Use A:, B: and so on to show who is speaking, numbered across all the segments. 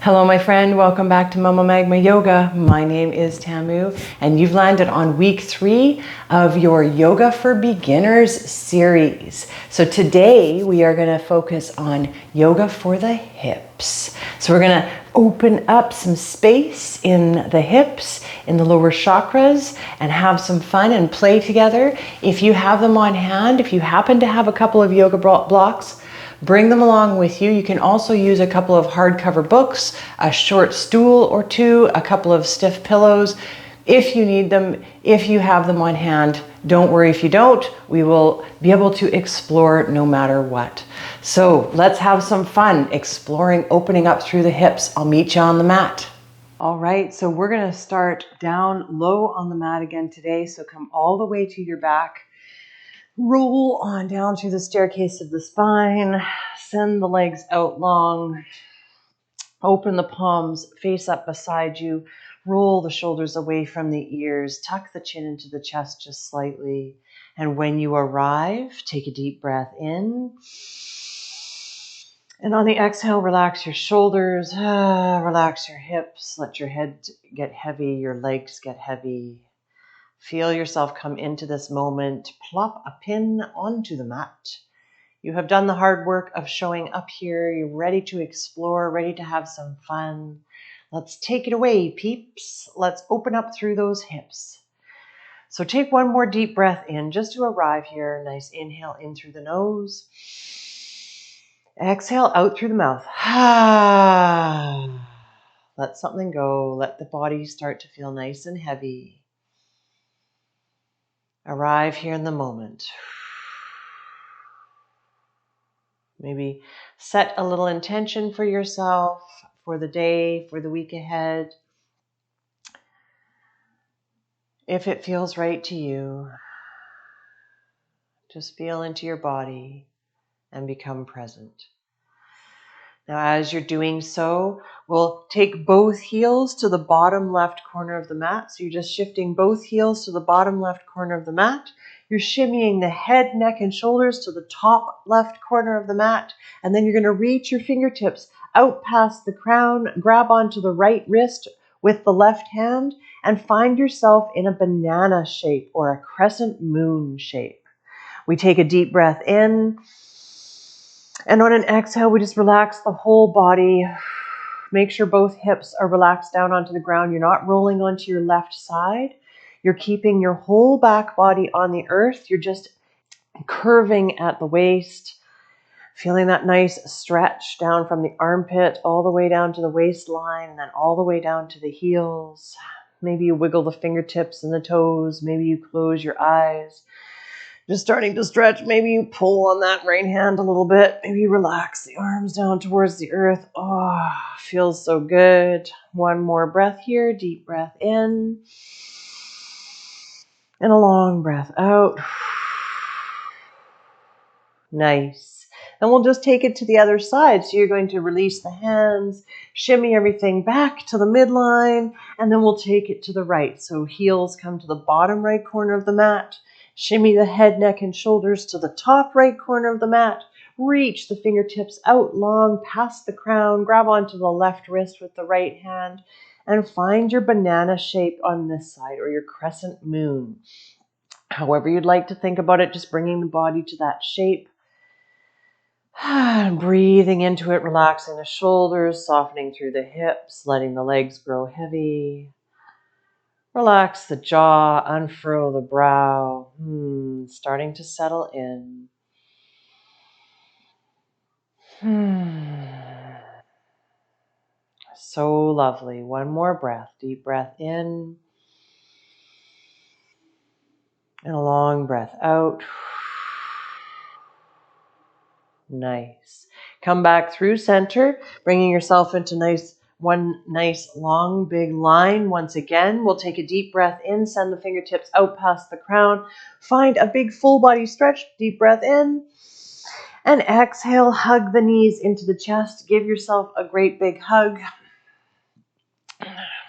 A: Hello, my friend. Welcome back to Mama Magma Yoga. My name is Tamu, and you've landed on week 3 of your Yoga for Beginners series. So today we are going to focus on yoga for the hips. So we're going to open up some space in the hips, in the lower chakras, and have some fun and play together. If you have them on hand, if you happen to have a couple of yoga blocks, bring them along with you. You can also use a couple of hardcover books, a short stool or two, a couple of stiff pillows if you need them, if you have them on hand. Don't worry if you don't. We will be able to explore no matter what. So let's have some fun exploring, opening up through the hips. I'll meet you on the mat. All right, so we're going to start down low on the mat again today. So come all the way to your back. Roll on down through the staircase of the spine, send the legs out long, open the palms, face up beside you, roll the shoulders away from the ears, tuck the chin into the chest just slightly. And when you arrive, take a deep breath in. And on the exhale, relax your shoulders, relax your hips, let your head get heavy, your legs get heavy. Feel yourself come into this moment, plop a pin onto the mat. You have done the hard work of showing up here. You're ready to explore, ready to have some fun. Let's take it away, peeps. Let's open up through those hips. So take one more deep breath in just to arrive here. Nice inhale in through the nose. Exhale out through the mouth. Let something go. Let the body start to feel nice and heavy. Arrive here in the moment. Maybe set a little intention for yourself, for the day, for the week ahead. If it feels right to you, just feel into your body and become present. Now, as you're doing so, we'll take both heels to the bottom left corner of the mat. So you're just shifting both heels to the bottom left corner of the mat. You're shimmying the head, neck, and shoulders to the top left corner of the mat. And then you're going to reach your fingertips out past the crown, grab onto the right wrist with the left hand, and find yourself in a banana shape or a crescent moon shape. We take a deep breath in. And on an exhale, we just relax the whole body. Make sure both hips are relaxed down onto the ground. You're not rolling onto your left side. You're keeping your whole back body on the earth. You're just curving at the waist, feeling that nice stretch down from the armpit all the way down to the waistline and then all the way down to the heels. Maybe you wiggle the fingertips and the toes. Maybe you close your eyes. Just starting to stretch. Maybe you pull on that right hand a little bit. Maybe you relax the arms down towards the earth. Oh, feels so good. One more breath here. Deep breath in. And a long breath out. Nice. And we'll just take it to the other side. So you're going to release the hands, shimmy everything back to the midline, and then we'll take it to the right. So heels come to the bottom right corner of the mat. Shimmy the head, neck, and shoulders to the top right corner of the mat. Reach the fingertips out long past the crown. Grab onto the left wrist with the right hand and find your banana shape on this side or your crescent moon. However you'd like to think about it, just bringing the body to that shape. Breathing into it, relaxing the shoulders, softening through the hips, letting the legs grow heavy. Relax the jaw, unfurl the brow, starting to settle in. So lovely. One more breath. Deep breath in. And a long breath out. Nice. Come back through center, bringing yourself into one nice long big line. Once again, we'll take a deep breath in, send the fingertips out past the crown. Find a big full body stretch. Deep breath in. And exhale, hug the knees into the chest. Give yourself a great big hug.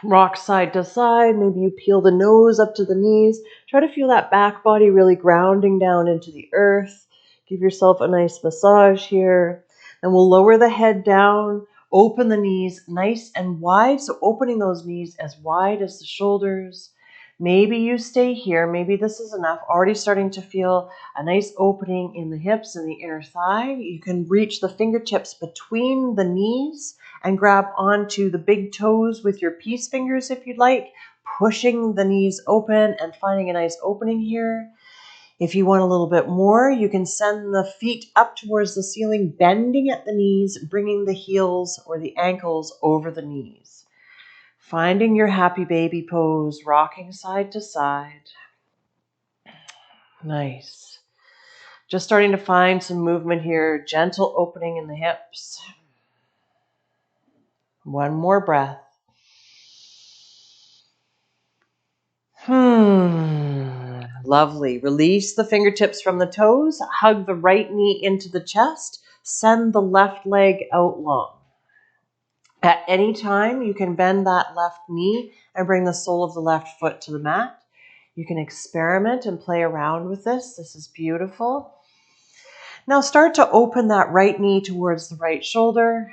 A: Rock side to side. Maybe you peel the nose up to the knees. Try to feel that back body really grounding down into the earth. Give yourself a nice massage here. And we'll lower the head down, Open the knees nice and wide. So opening those knees as wide as the shoulders. Maybe you stay here. Maybe this is enough. Already starting to feel a nice opening in the hips and the inner thigh. You can reach the fingertips between the knees and grab onto the big toes with your peace fingers if you'd like, pushing the knees open and finding a nice opening here. If you want a little bit more, you can send the feet up towards the ceiling, bending at the knees, bringing the heels or the ankles over the knees. Finding your happy baby pose, rocking side to side. Nice. Just starting to find some movement here, gentle opening in the hips. One more breath. Lovely. Release the fingertips from the toes. Hug the right knee into the chest. Send the left leg out long. At any time, you can bend that left knee and bring the sole of the left foot to the mat. You can experiment and play around with this. This is beautiful. Now start to open that right knee towards the right shoulder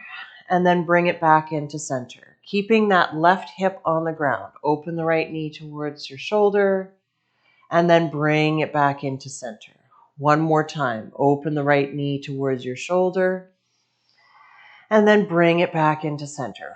A: and then bring it back into center. Keeping that left hip on the ground. Open the right knee towards your shoulder and then bring it back into center. One more time. Open the right knee towards your shoulder and then bring it back into center.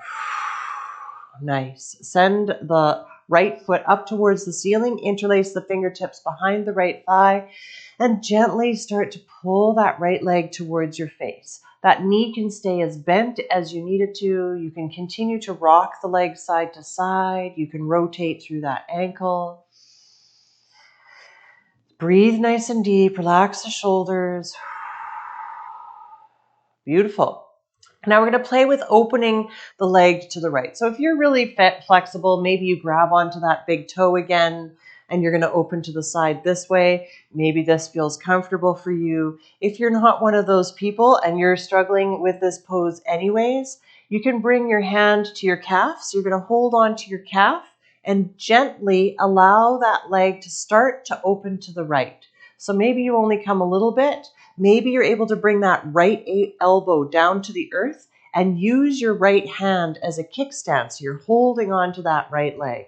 A: Nice. Send the right foot up towards the ceiling. Interlace the fingertips behind the right thigh and gently start to pull that right leg towards your face. That knee can stay as bent as you need it to. You can continue to rock the leg side to side. You can rotate through that ankle. Breathe nice and deep. Relax the shoulders. Beautiful. Now we're going to play with opening the leg to the right. So if you're really flexible, maybe you grab onto that big toe again and you're going to open to the side this way. Maybe this feels comfortable for you. If you're not one of those people and you're struggling with this pose anyways, you can bring your hand to your calf. So you're going to hold on to your calf and gently allow that leg to start to open to the right. So maybe you only come a little bit. Maybe you're able to bring that right elbow down to the earth and use your right hand as a kickstand. So you're holding on to that right leg.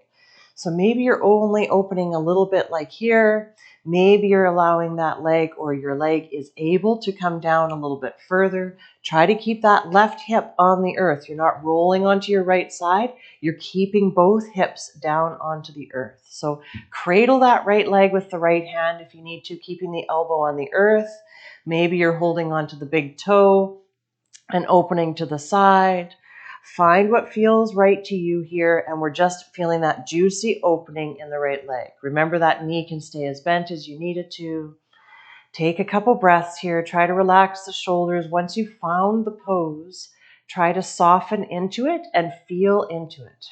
A: So maybe you're only opening a little bit like here. Maybe you're allowing that leg or your leg is able to come down a little bit further. Try to keep that left hip on the earth. You're not rolling onto your right side. You're keeping both hips down onto the earth. So cradle that right leg with the right hand if you need to, keeping the elbow on the earth. Maybe you're holding onto the big toe and opening to the side. Find what feels right to you here, and we're just feeling that juicy opening in the right leg. Remember that knee can stay as bent as you need it to. Take a couple breaths here. Try to relax the shoulders. Once you've found the pose, try to soften into it and feel into it.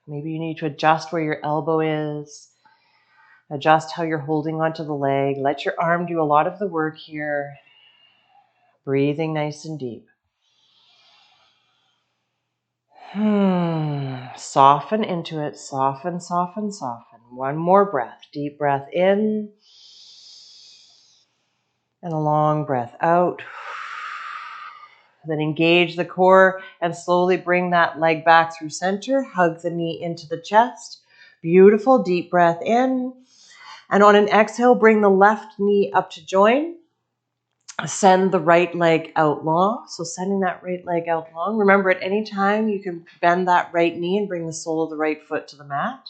A: Maybe you need to adjust where your elbow is. Adjust how you're holding onto the leg. Let your arm do a lot of the work here. Breathing nice and deep. Soften into it. Soften, soften, soften. One more breath. Deep breath in. And a long breath out. Then engage the core and slowly bring that leg back through center. Hug the knee into the chest. Beautiful. Deep breath in. And on an exhale, bring the left knee up to join. Send the right leg out long. So sending that right leg out long. Remember, at any time, you can bend that right knee and bring the sole of the right foot to the mat.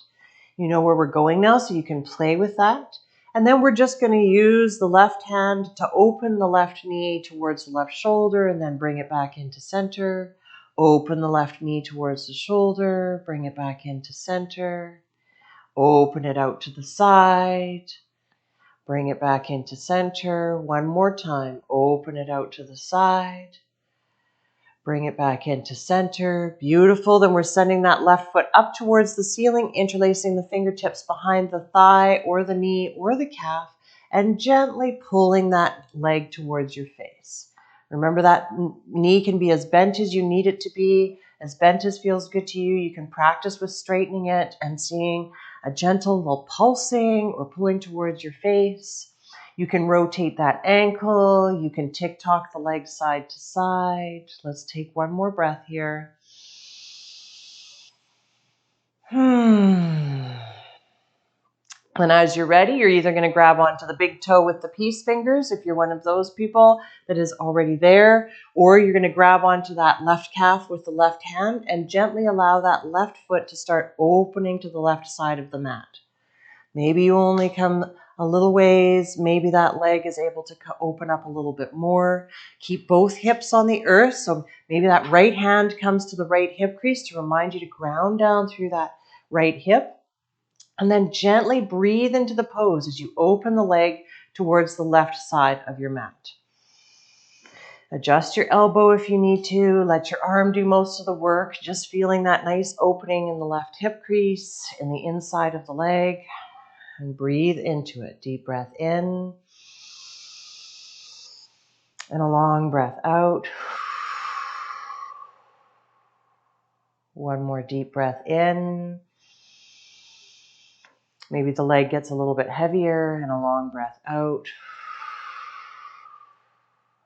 A: You know where we're going now, so you can play with that. And then we're just going to use the left hand to open the left knee towards the left shoulder and then bring it back into center. Open the left knee towards the shoulder, bring it back into center. Open it out to the side. Bring it back into center. One more time. Open it out to the side. Bring it back into center. Beautiful. Then we're sending that left foot up towards the ceiling, interlacing the fingertips behind the thigh or the knee or the calf, and gently pulling that leg towards your face. Remember that knee can be as bent as you need it to be, as bent as feels good to you. You can practice with straightening it and seeing a gentle little pulsing or pulling towards your face. You can rotate that ankle. You can tick-tock the leg side to side. Let's take one more breath here. And as you're ready, you're either going to grab onto the big toe with the peace fingers, if you're one of those people that is already there, or you're going to grab onto that left calf with the left hand and gently allow that left foot to start opening to the left side of the mat. Maybe you only come a little ways. Maybe that leg is able to open up a little bit more. Keep both hips on the earth. So maybe that right hand comes to the right hip crease to remind you to ground down through that right hip. And then gently breathe into the pose as you open the leg towards the left side of your mat. Adjust your elbow if you need to. Let your arm do most of the work. Just feeling that nice opening in the left hip crease, in the inside of the leg. And breathe into it. Deep breath in. And a long breath out. One more deep breath in. Maybe the leg gets a little bit heavier, and a long breath out.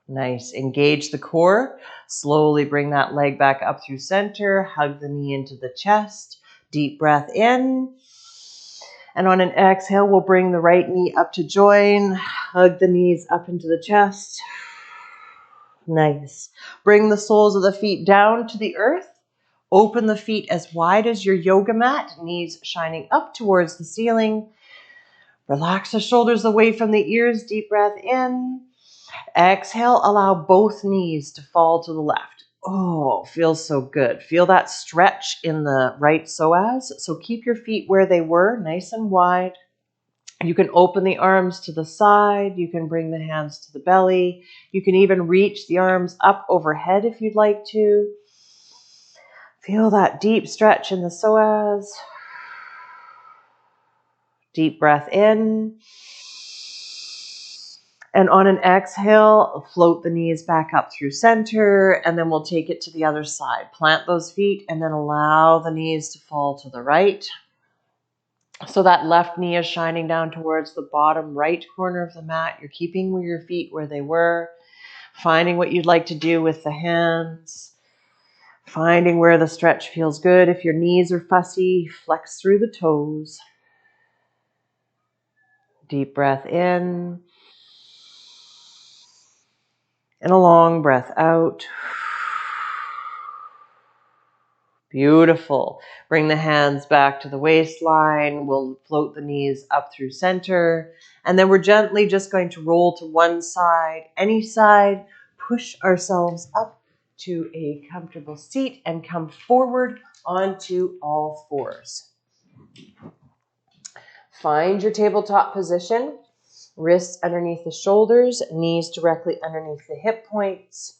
A: Nice. Engage the core. Slowly bring that leg back up through center. Hug the knee into the chest. Deep breath in. And on an exhale, we'll bring the right knee up to join. Hug the knees up into the chest. Nice. Bring the soles of the feet down to the earth. Open the feet as wide as your yoga mat, knees shining up towards the ceiling. Relax the shoulders away from the ears. Deep breath in. Exhale, allow both knees to fall to the left. Oh, feels so good. Feel that stretch in the right psoas. So keep your feet where they were, nice and wide. You can open the arms to the side. You can bring the hands to the belly. You can even reach the arms up overhead if you'd like to. Feel that deep stretch in the psoas. Deep breath in. And on an exhale, float the knees back up through center, and then we'll take it to the other side. Plant those feet and then allow the knees to fall to the right. So that left knee is shining down towards the bottom right corner of the mat. You're keeping your feet where they were, finding what you'd like to do with the hands. Finding where the stretch feels good. If your knees are fussy, flex through the toes. Deep breath in. And a long breath out. Beautiful. Bring the hands back to the waistline. We'll float the knees up through center. And then we're gently just going to roll to one side, any side. Push ourselves up to a comfortable seat and come forward onto all fours. Find your tabletop position. Wrists underneath the shoulders, knees directly underneath the hip points.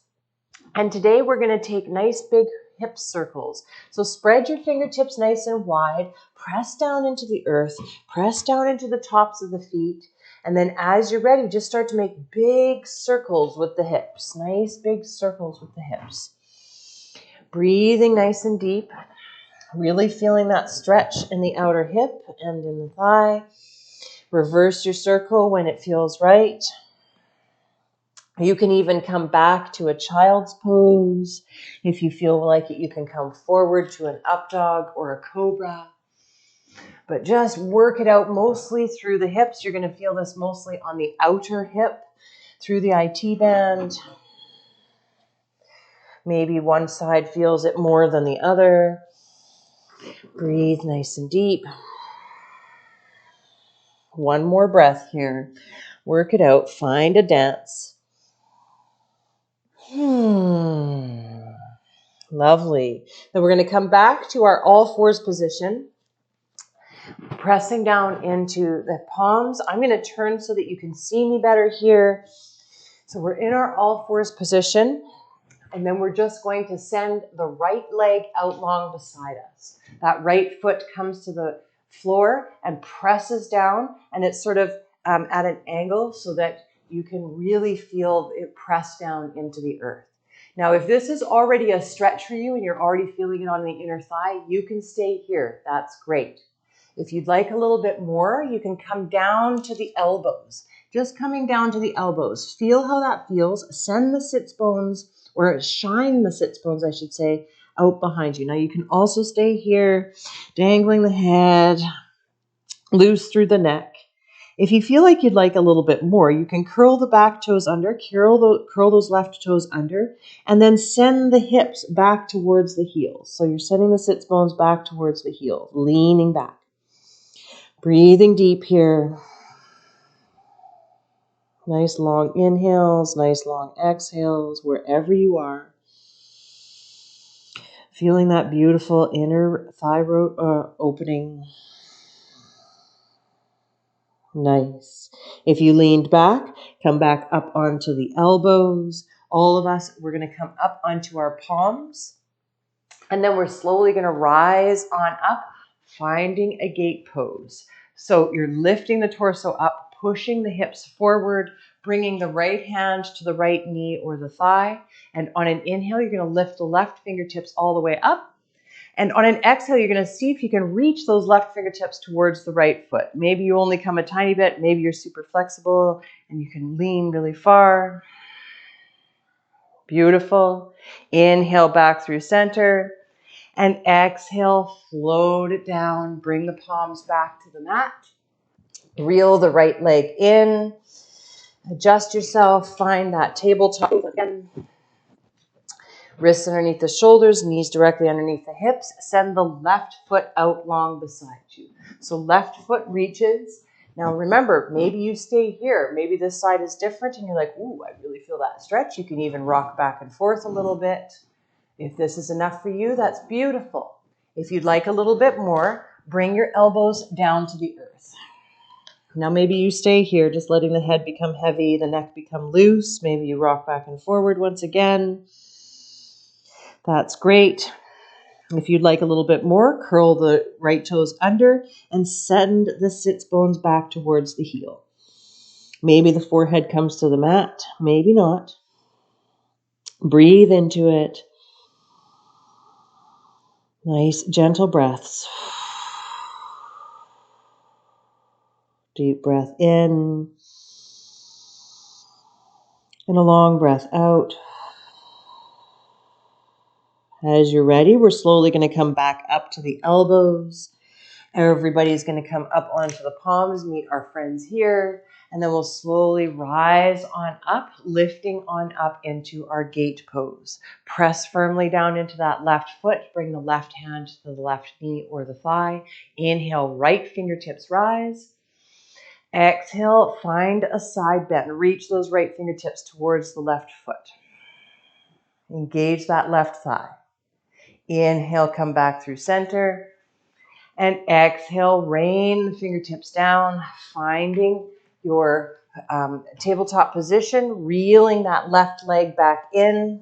A: And today we're going to take nice big hip circles. So spread your fingertips nice and wide. Press down into the earth. Press down into the tops of the feet. And then as you're ready, just start to make big circles with the hips. Nice big circles with the hips. Breathing nice and deep. Really feeling that stretch in the outer hip and in the thigh. Reverse your circle when it feels right. You can even come back to a child's pose. If you feel like it, you can come forward to an up dog or a cobra. But just work it out mostly through the hips. You're going to feel this mostly on the outer hip through the IT band. Maybe one side feels it more than the other. Breathe nice and deep. One more breath here. Work it out. Find a dance. Lovely. Then we're going to come back to our all fours position. Pressing down into the palms. I'm going to turn so that you can see me better here. So we're in our all fours position. And then we're just going to send the right leg out long beside us. That right foot comes to the floor and presses down. And it's sort of at an angle so that you can really feel it press down into the earth. Now, if this is already a stretch for you and you're already feeling it on the inner thigh, you can stay here. That's great. If you'd like a little bit more, you can come down to the elbows. Just coming down to the elbows. Feel how that feels. Send the sits bones, or shine the sits bones, I should say, out behind you. Now you can also stay here, dangling the head, loose through the neck. If you feel like you'd like a little bit more, you can curl the back toes under, curl those left toes under, and then send the hips back towards the heels. So you're sending the sits bones back towards the heels, leaning back. Breathing deep here. Nice long inhales, nice long exhales, wherever you are. Feeling that beautiful inner thigh opening. Nice. If you leaned back, come back up onto the elbows. All of us, we're going to come up onto our palms. And then we're slowly going to rise on up, finding a gate pose. So you're lifting the torso up, pushing the hips forward, bringing the right hand to the right knee or the thigh. And on an inhale, you're going to lift the left fingertips all the way up. And on an exhale, you're going to see if you can reach those left fingertips towards the right foot. Maybe you only come a tiny bit. Maybe you're super flexible and you can lean really far. Beautiful. Inhale back through center. And exhale, float it down. Bring the palms back to the mat. Reel the right leg in. Adjust yourself. Find that tabletop again. Wrists underneath the shoulders, knees directly underneath the hips. Send the left foot out long beside you. So left foot reaches. Now remember, maybe you stay here. Maybe this side is different and you're like, ooh, I really feel that stretch. You can even rock back and forth a little bit. If this is enough for you, that's beautiful. If you'd like a little bit more, bring your elbows down to the earth. Now maybe you stay here, just letting the head become heavy, the neck become loose. Maybe you rock back and forward once again. That's great. If you'd like a little bit more, curl the right toes under and send the sits bones back towards the heel. Maybe the forehead comes to the mat, maybe not. Breathe into it. Nice, gentle breaths. Deep breath in and a long breath out. As you're ready, we're slowly going to come back up to the elbows. Everybody's going to come up onto the palms, meet our friends here, and then we'll slowly rise on up, lifting on up into our gate pose. Press firmly down into that left foot. Bring the left hand to the left knee or the thigh. Inhale, right fingertips rise. Exhale, find a side bend. Reach those right fingertips towards the left foot. Engage that left thigh. Inhale, come back through center. And exhale, rain the fingertips down, finding your tabletop position, reeling that left leg back in.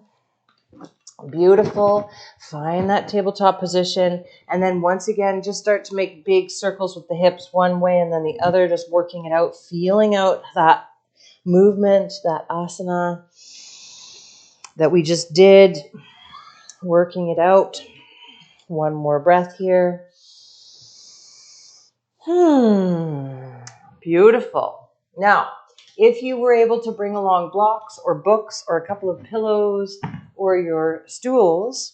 A: Beautiful. Find that tabletop position. And then once again, just start to make big circles with the hips one way and then the other, just working it out, feeling out that movement, that asana that we just did, working it out. One more breath here. Beautiful. Now, if you were able to bring along blocks or books or a couple of pillows or your stools,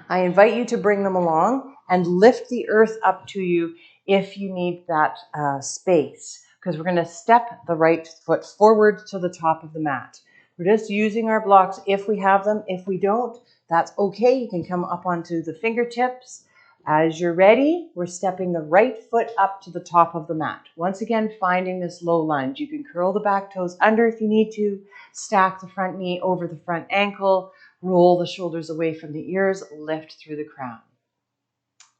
A: I invite you to bring them along and lift the earth up to you if you need that space, because we're going to step the right foot forward to the top of the mat. We're just using our blocks if we have them. If we don't, that's okay. You can come up onto the fingertips. As you're ready, we're stepping the right foot up to the top of the mat. Once again, finding this low lunge. You can curl the back toes under if you need to, stack the front knee over the front ankle, roll the shoulders away from the ears, lift through the crown.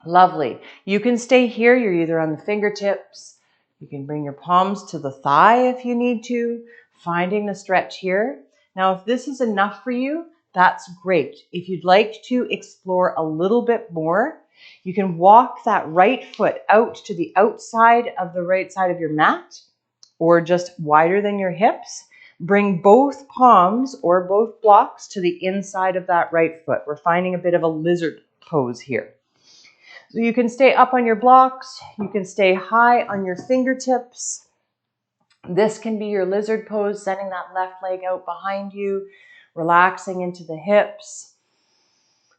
A: Lovely. You can stay here. You're either on the fingertips. You can bring your palms to the thigh if you need to, finding the stretch here. Now, if this is enough for you, that's great. If you'd like to explore a little bit more, you can walk that right foot out to the outside of the right side of your mat or just wider than your hips. Bring both palms or both blocks to the inside of that right foot. We're finding a bit of a lizard pose here. So you can stay up on your blocks. You can stay high on your fingertips. This can be your lizard pose, sending that left leg out behind you, relaxing into the hips,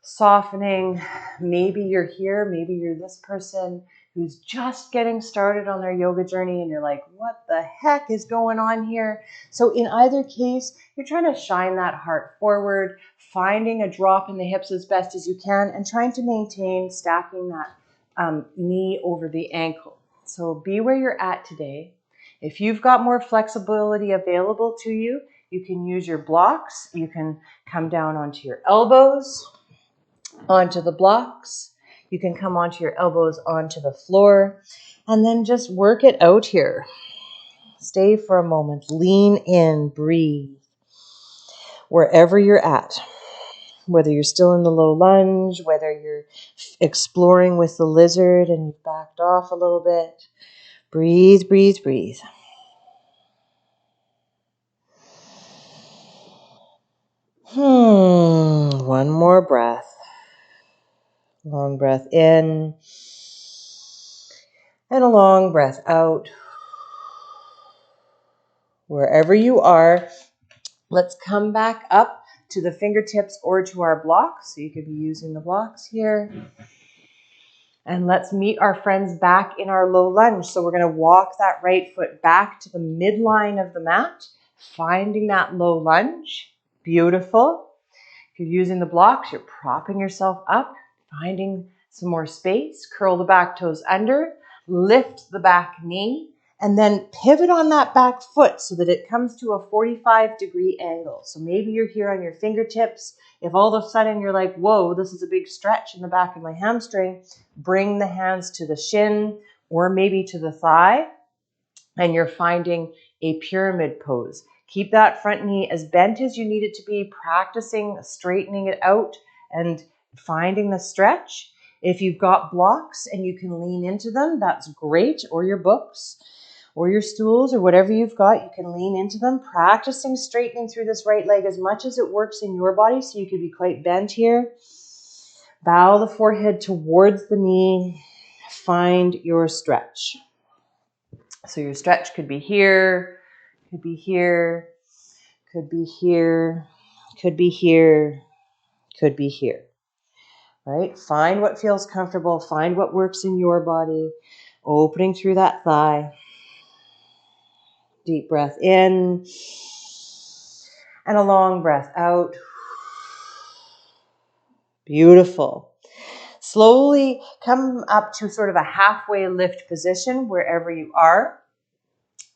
A: softening. Maybe you're here, maybe you're this person who's just getting started on their yoga journey and you're like, what the heck is going on here? So in either case, you're trying to shine that heart forward, finding a drop in the hips as best as you can, and trying to maintain stacking that knee over the ankle. So be where you're at today. If you've got more flexibility available to you, you can use your blocks. You can come down onto your elbows, onto the blocks. You can come onto your elbows onto the floor, and then just work it out here. Stay for a moment. Lean in, breathe. Wherever you're at, whether you're still in the low lunge, whether you're exploring with the lizard and you've backed off a little bit, breathe, breathe, breathe. One more breath. Long breath in and a long breath out. Wherever you are, let's come back up to the fingertips or to our blocks. So you could be using the blocks here. And let's meet our friends back in our low lunge. So we're going to walk that right foot back to the midline of the mat, finding that low lunge. Beautiful. If you're using the blocks, you're propping yourself up, finding some more space. Curl the back toes under, lift the back knee, and then pivot on that back foot so that it comes to a 45-degree angle. So maybe you're here on your fingertips. If all of a sudden you're like, whoa, this is a big stretch in the back of my hamstring, bring the hands to the shin or maybe to the thigh, and you're finding a pyramid pose. Keep that front knee as bent as you need it to be, practicing straightening it out and finding the stretch. If you've got blocks and you can lean into them, that's great, or your books or your stools or whatever you've got, you can lean into them, practicing straightening through this right leg as much as it works in your body, so you could be quite bent here. Bow the forehead towards the knee, find your stretch. So your stretch could be here, could be here, could be here, could be here, could be here, right? Find what feels comfortable, find what works in your body, opening through that thigh. Deep breath in and a long breath out. Beautiful. Slowly come up to sort of a halfway lift position wherever you are.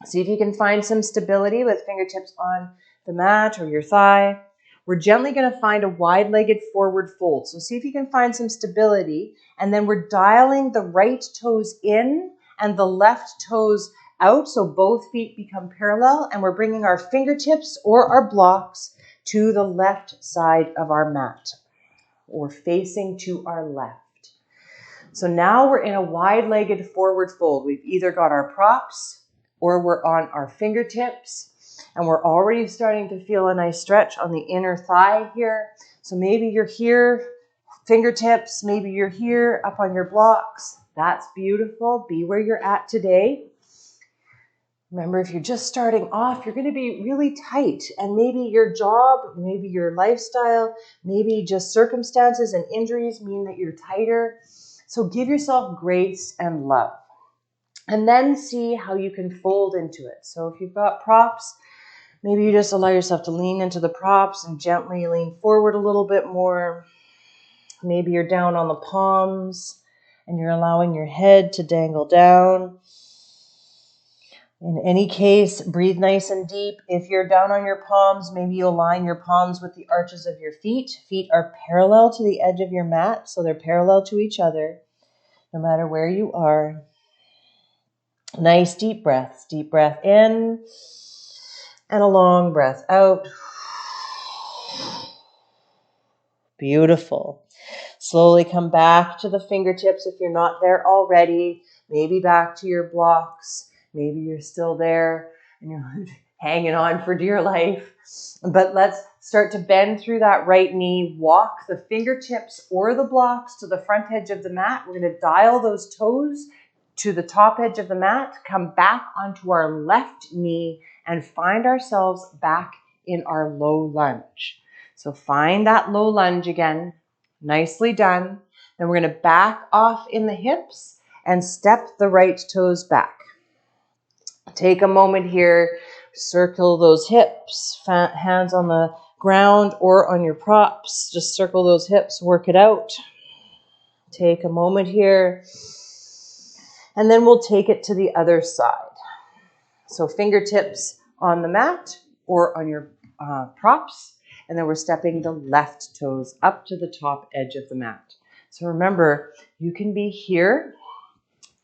A: See if you can find some stability with fingertips on the mat or your thigh. We're gently going to find a wide-legged forward fold. So see if you can find some stability. And then we're dialing the right toes in and the left toes out, so both feet become parallel. And we're bringing our fingertips or our blocks to the left side of our mat, or facing to our left. So now we're in a wide-legged forward fold. We've either got our props or we're on our fingertips, and we're already starting to feel a nice stretch on the inner thigh here. So maybe you're here, fingertips, maybe you're here up on your blocks. That's beautiful. Be where you're at today. Remember, if you're just starting off, you're going to be really tight, and maybe your job, maybe your lifestyle, maybe just circumstances and injuries mean that you're tighter. So give yourself grace and love, and then see how you can fold into it. So if you've got props, maybe you just allow yourself to lean into the props and gently lean forward a little bit more. Maybe you're down on the palms and you're allowing your head to dangle down. In any case, breathe nice and deep. If you're down on your palms, maybe you align your palms with the arches of your feet. Feet are parallel to the edge of your mat, so they're parallel to each other, no matter where you are. Nice deep breaths. Deep breath in and a long breath out. Beautiful. Slowly come back to the fingertips if you're not there already. Maybe back to your blocks. Maybe you're still there and you're hanging on for dear life. But let's Start to bend through that right knee. Walk the fingertips or the blocks to the front edge of the mat. We're going to dial those toes to the top edge of the mat. Come back onto our left knee and find ourselves back in our low lunge. So find that low lunge again. Nicely done. Then we're going to back off in the hips and step the right toes back. Take a moment here, circle those hips, hands on the ground or on your props. Just circle those hips, work it out. Take a moment here, and then we'll take it to the other side. So fingertips on the mat or on your props, and then we're stepping the left toes up to the top edge of the mat. So remember, you can be here.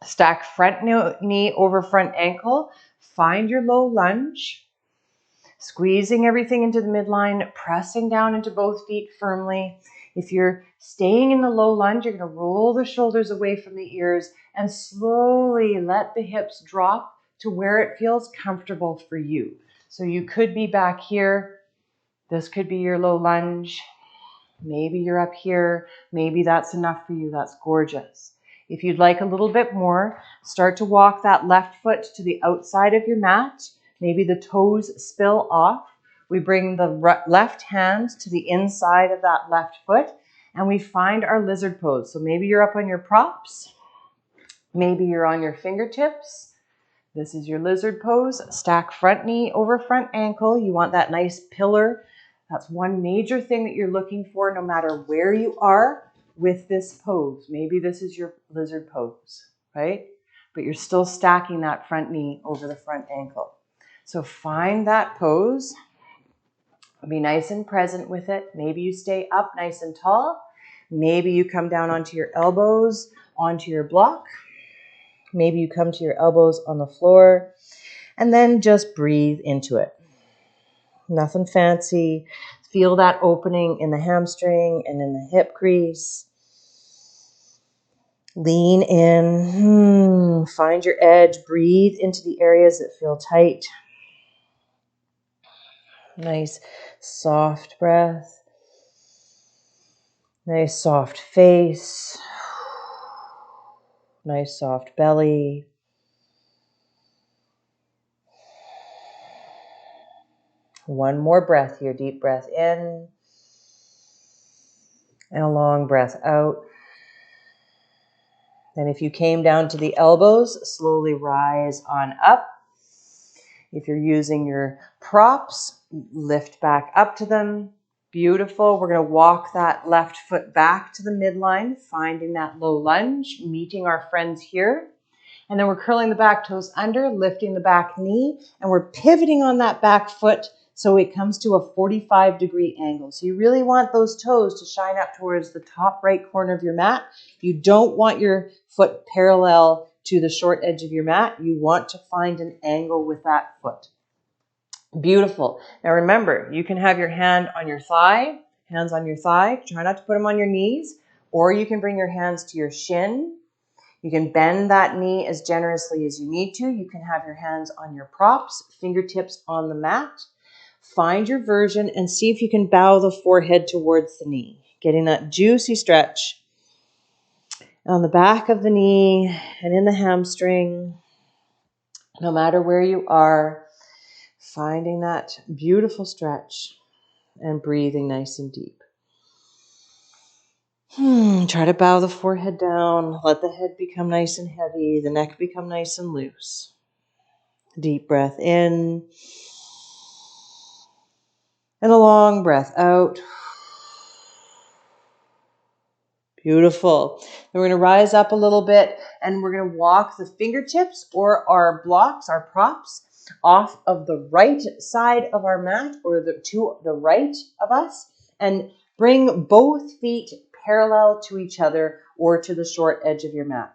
A: Stack front knee over front ankle. Find your low lunge. Squeezing everything into the midline, pressing down into both feet firmly. If you're staying in the low lunge, you're going to roll the shoulders away from the ears and slowly let the hips drop to where it feels comfortable for you. So you could be back here. This could be your low lunge. Maybe you're up here. Maybe that's enough for you. That's gorgeous. If you'd like a little bit more, start to walk that left foot to the outside of your mat. Maybe the toes spill off. We bring the left hand to the inside of that left foot, and we find our lizard pose. So maybe you're up on your props. Maybe you're on your fingertips. This is your lizard pose. Stack front knee over front ankle. You want that nice pillar. That's one major thing that you're looking for no matter where you are with this pose. Maybe this is your lizard pose, right? But you're still stacking that front knee over the front ankle. So find that pose. Be nice and present with it. Maybe you stay up nice and tall. Maybe you come down onto your elbows, onto your block. Maybe you come to your elbows on the floor, and then just breathe into it. Nothing fancy. Feel that opening in the hamstring and in the hip crease. Lean in. Find your edge. Breathe into the areas that feel tight. Nice soft breath. Nice soft face. Nice soft belly. One more breath here. Deep breath in. And a long breath out. Then if you came down to the elbows, slowly rise on up. If you're using your props, lift back up to them. Beautiful. We're going to walk that left foot back to the midline, finding that low lunge, meeting our friends here. And then we're curling the back toes under, lifting the back knee, and we're pivoting on that back foot so it comes to a 45-degree angle. So you really want those toes to shine up towards the top right corner of your mat. You don't want your foot parallel to the short edge of your mat. You want to find an angle with that foot. Beautiful. Now remember, you can have your hand on your thigh, hands on your thigh. Try not to put them on your knees, or you can bring your hands to your shin. You can bend that knee as generously as you need to. You can have your hands on your props, fingertips on the mat. Find your version and see if you can bow the forehead towards the knee, getting that juicy stretch on the back of the knee and in the hamstring. No matter where you are, finding that beautiful stretch and breathing nice and deep. Try to bow the forehead down. Let the head become nice and heavy. The neck become nice and loose. Deep breath in. And a long breath out. Beautiful. Then we're going to rise up a little bit and we're going to walk the fingertips or our blocks, our props, off of the right side of our mat or to the right of us and bring both feet parallel to each other or to the short edge of your mat.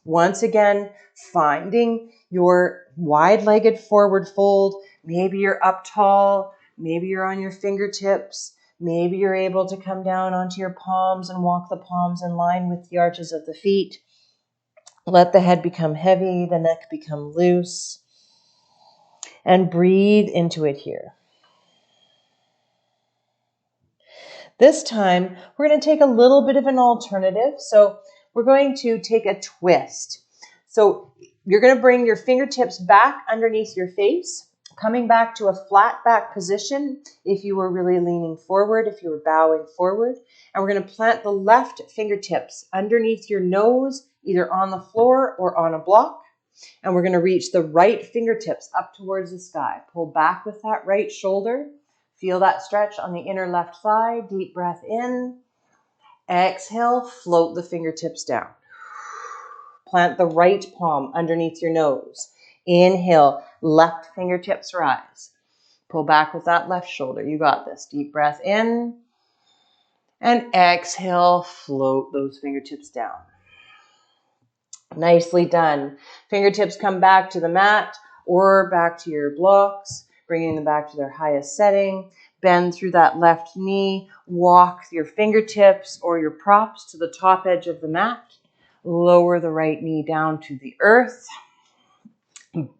A: Once again, finding your wide-legged forward fold. Maybe you're up tall. Maybe you're on your fingertips. Maybe you're able to come down onto your palms and walk the palms in line with the arches of the feet. Let the head become heavy, the neck become loose. And breathe into it here. This time, we're going to take a little bit of an alternative. So we're going to take a twist. So you're going to bring your fingertips back underneath your face, coming back to a flat back position if you were really leaning forward, if you were bowing forward. And we're going to plant the left fingertips underneath your nose, either on the floor or on a block. And we're going to reach the right fingertips up towards the sky. Pull back with that right shoulder. Feel that stretch on the inner left thigh. Deep breath in. Exhale, float the fingertips down. Plant the right palm underneath your nose. Inhale, left fingertips rise. Pull back with that left shoulder. You got this. Deep breath in. And exhale, float those fingertips down. Nicely done. Fingertips come back to the mat or back to your blocks, bringing them back to their highest setting. Bend through that left knee. Walk your fingertips or your props to the top edge of the mat. Lower the right knee down to the earth.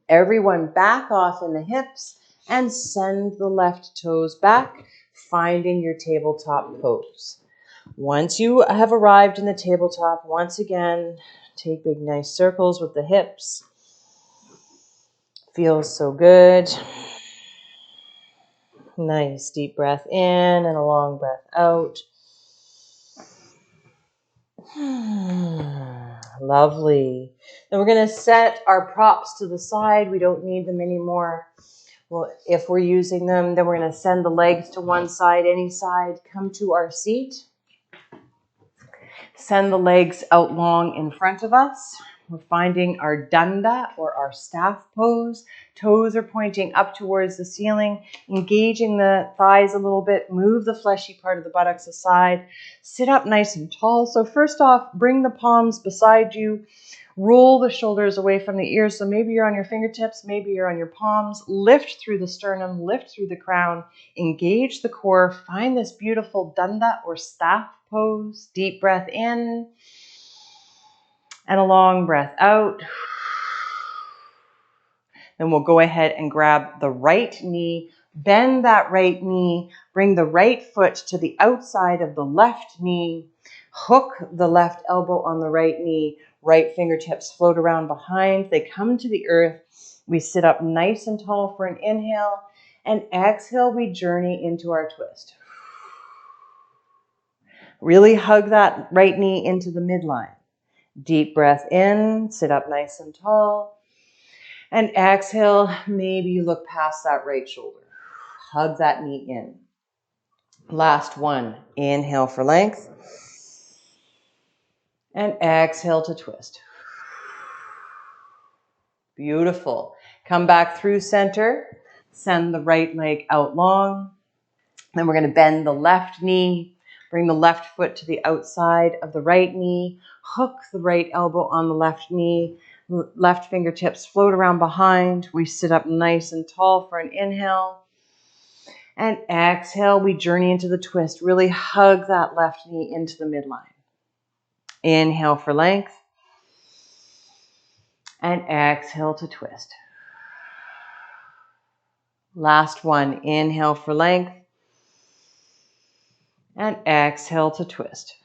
A: Everyone back off in the hips and send the left toes back, finding your tabletop pose. Once you have arrived in the tabletop, once again, take big nice circles with the hips. Feels so good. Nice deep breath in and a long breath out. Lovely. Then we're going to set our props to the side. We don't need them anymore. Well, if we're using them, then we're going to send the legs to one side, any side. Come to our seat. Send the legs out long in front of us. We're finding our danda or our staff pose. Toes are pointing up towards the ceiling, engaging the thighs a little bit. Move the fleshy part of the buttocks aside. Sit up nice and tall. So first off, bring the palms beside you. Roll the shoulders away from the ears. So maybe you're on your fingertips, maybe you're on your palms. Lift through the sternum, lift through the crown. Engage the core. Find this beautiful danda or staff pose. Deep breath in and a long breath out. Then we'll go ahead and grab the right knee, bend that right knee, bring the right foot to the outside of the left knee, hook the left elbow on the right knee, right fingertips float around behind. They come to the earth. We sit up nice and tall for an inhale, and exhale, we journey into our twist. Really hug that right knee into the midline. Deep breath in, sit up nice and tall. And exhale, maybe you look past that right shoulder. Hug that knee in. Last one. Inhale for length. And exhale to twist. Beautiful. Come back through center. Send the right leg out long. Then we're going to bend the left knee. Bring the left foot to the outside of the right knee. Hook the right elbow on the left knee. Left fingertips float around behind. We sit up nice and tall for an inhale. And exhale, we journey into the twist. Really hug that left knee into the midline. Inhale for length. And exhale to twist. Last one. Inhale for length. And exhale to twist.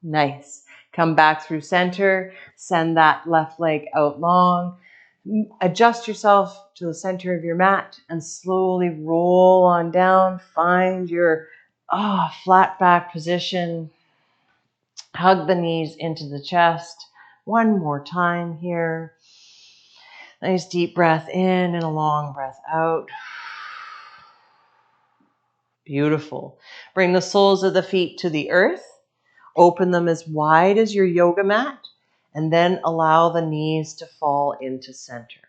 A: Nice. Come back through center. Send that left leg out long. Adjust yourself to the center of your mat and slowly roll on down. Find your flat back position. Hug the knees into the chest. One more time here. Nice deep breath in and a long breath out. Beautiful. Bring the soles of the feet to the earth. Open them as wide as your yoga mat, and then allow the knees to fall into center.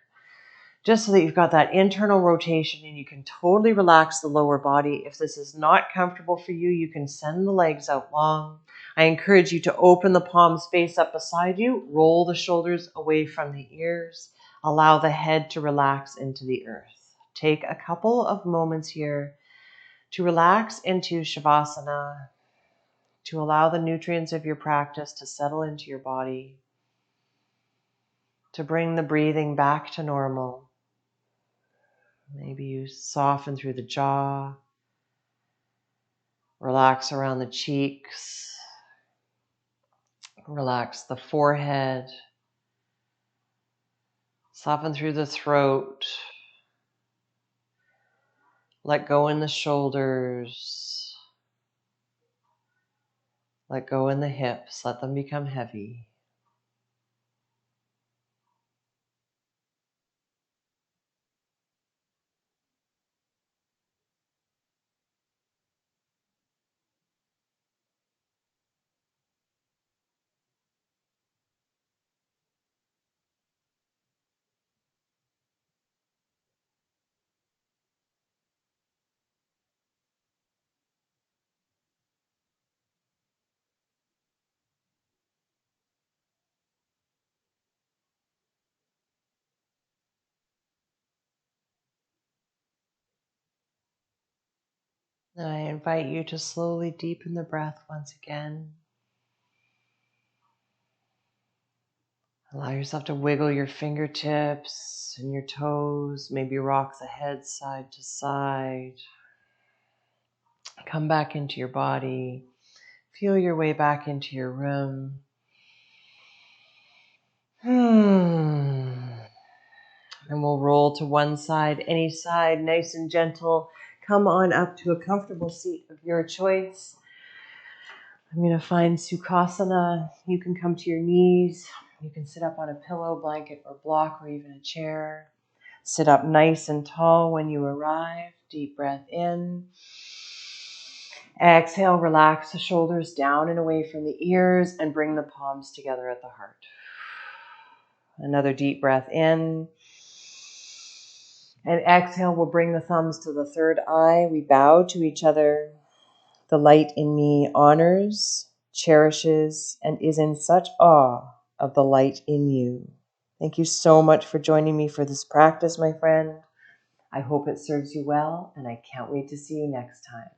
A: Just so that you've got that internal rotation and you can totally relax the lower body. If this is not comfortable for you, you can send the legs out long. I encourage you to open the palms face up beside you, roll the shoulders away from the ears, allow the head to relax into the earth. Take a couple of moments here to relax into Shavasana, to allow the nutrients of your practice to settle into your body, to bring the breathing back to normal. Maybe you soften through the jaw, Relax around the cheeks. Relax the forehead. Soften through the throat. Let go in the shoulders. Let go in the hips. Let them become heavy. And I invite you to slowly deepen the breath once again. Allow yourself to wiggle your fingertips and your toes, maybe rock the head side to side. Come back into your body. Feel your way back into your room. And we'll roll to one side, any side, nice and gentle. Come on up to a comfortable seat of your choice. I'm going to find Sukhasana. You can come to your knees. You can sit up on a pillow, blanket, or block, or even a chair. Sit up nice and tall when you arrive. Deep breath in. Exhale, relax the shoulders down and away from the ears and bring the palms together at the heart. Another deep breath in. And exhale, we'll bring the thumbs to the third eye. We bow to each other. The light in me honors, cherishes, and is in such awe of the light in you. Thank you so much for joining me for this practice, my friend. I hope it serves you well, and I can't wait to see you next time.